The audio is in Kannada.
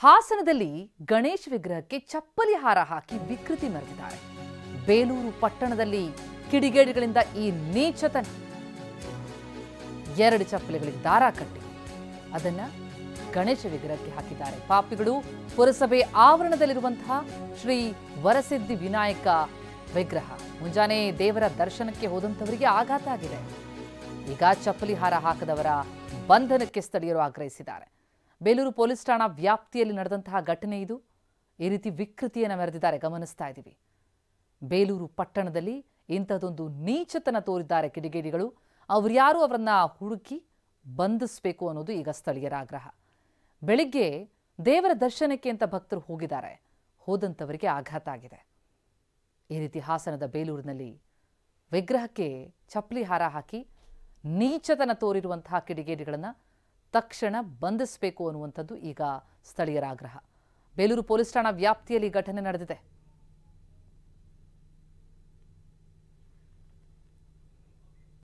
ಹಾಸನದಲ್ಲಿ ಗಣೇಶ ವಿಗ್ರಹಕ್ಕೆ ಚಪ್ಪಲಿ ಹಾರ ಹಾಕಿ ವಿಕೃತಿ ಮೆರೆದಿದ್ದಾರೆ. ಬೇಲೂರು ಪಟ್ಟಣದಲ್ಲಿ ಕಿಡಿಗೇಡಿಗಳಿಂದ ಈ ನೀಚತನ. 2 ಚಪ್ಪಲಿಗಳಿಗೆ ದಾರ ಕಟ್ಟಿ ಅದನ್ನ ಗಣೇಶ ವಿಗ್ರಹಕ್ಕೆ ಹಾಕಿದ್ದಾರೆ ಪಾಪಿಗಳು. ಪುರಸಭೆ ಆವರಣದಲ್ಲಿರುವಂತಹ ಶ್ರೀ ವರಸಿದ್ಧಿ ವಿನಾಯಕ ವಿಗ್ರಹ. ಮುಂಜಾನೆ ದೇವರ ದರ್ಶನಕ್ಕೆ ಹೋದಂತವರಿಗೆ ಆಘಾತ ಆಗಿದೆ. ಈಗ ಚಪ್ಪಲಿ ಹಾರ ಹಾಕದವರ ಬಂಧನಕ್ಕೆ ಸ್ಥಳೀಯರು ಆಗ್ರಹಿಸಿದ್ದಾರೆ. ಬೇಲೂರು ಪೊಲೀಸ್ ಠಾಣಾ ವ್ಯಾಪ್ತಿಯಲ್ಲಿ ನಡೆದಂತಹ ಘಟನೆ ಇದು. ಈ ರೀತಿ ವಿಕೃತಿಯನ್ನು ಮೆರೆದಿದ್ದಾರೆ, ಗಮನಿಸ್ತಾ ಇದ್ದೀವಿ. ಬೇಲೂರು ಪಟ್ಟಣದಲ್ಲಿ ಇಂಥದ್ದೊಂದು ನೀಚತನ ತೋರಿದ್ದಾರೆ ಕಿಡಿಗೇಡಿಗಳು. ಅವರ್ಯಾರು ಅವರನ್ನ ಹುಡುಕಿ ಬಂಧಿಸಬೇಕು ಅನ್ನೋದು ಈಗ ಸ್ಥಳೀಯರ ಆಗ್ರಹ. ಬೆಳಿಗ್ಗೆ ದೇವರ ದರ್ಶನಕ್ಕೆ ಅಂತ ಭಕ್ತರು ಹೋಗಿದ್ದಾರೆ, ಹೋದಂಥವರಿಗೆ ಆಘಾತ ಆಗಿದೆ. ಈ ರೀತಿ ಹಾಸನದ ಬೇಲೂರಿನಲ್ಲಿ ವಿಗ್ರಹಕ್ಕೆ ಚಪ್ಪಲಿ ಹಾರ ಹಾಕಿ ನೀಚತನ ತೋರಿರುವಂತಹ ಕಿಡಿಗೇಡಿಗಳನ್ನು ತಕ್ಷಣ ಬಂಧಿಸಬೇಕು ಅನ್ನುವಂಥದ್ದು ಈಗ ಸ್ಥಳೀಯರ ಆಗ್ರಹ. ಬೇಲೂರು ಪೊಲೀಸ್ ಠಾಣಾ ವ್ಯಾಪ್ತಿಯಲ್ಲಿ ಘಟನೆ ನಡೆದಿದೆ.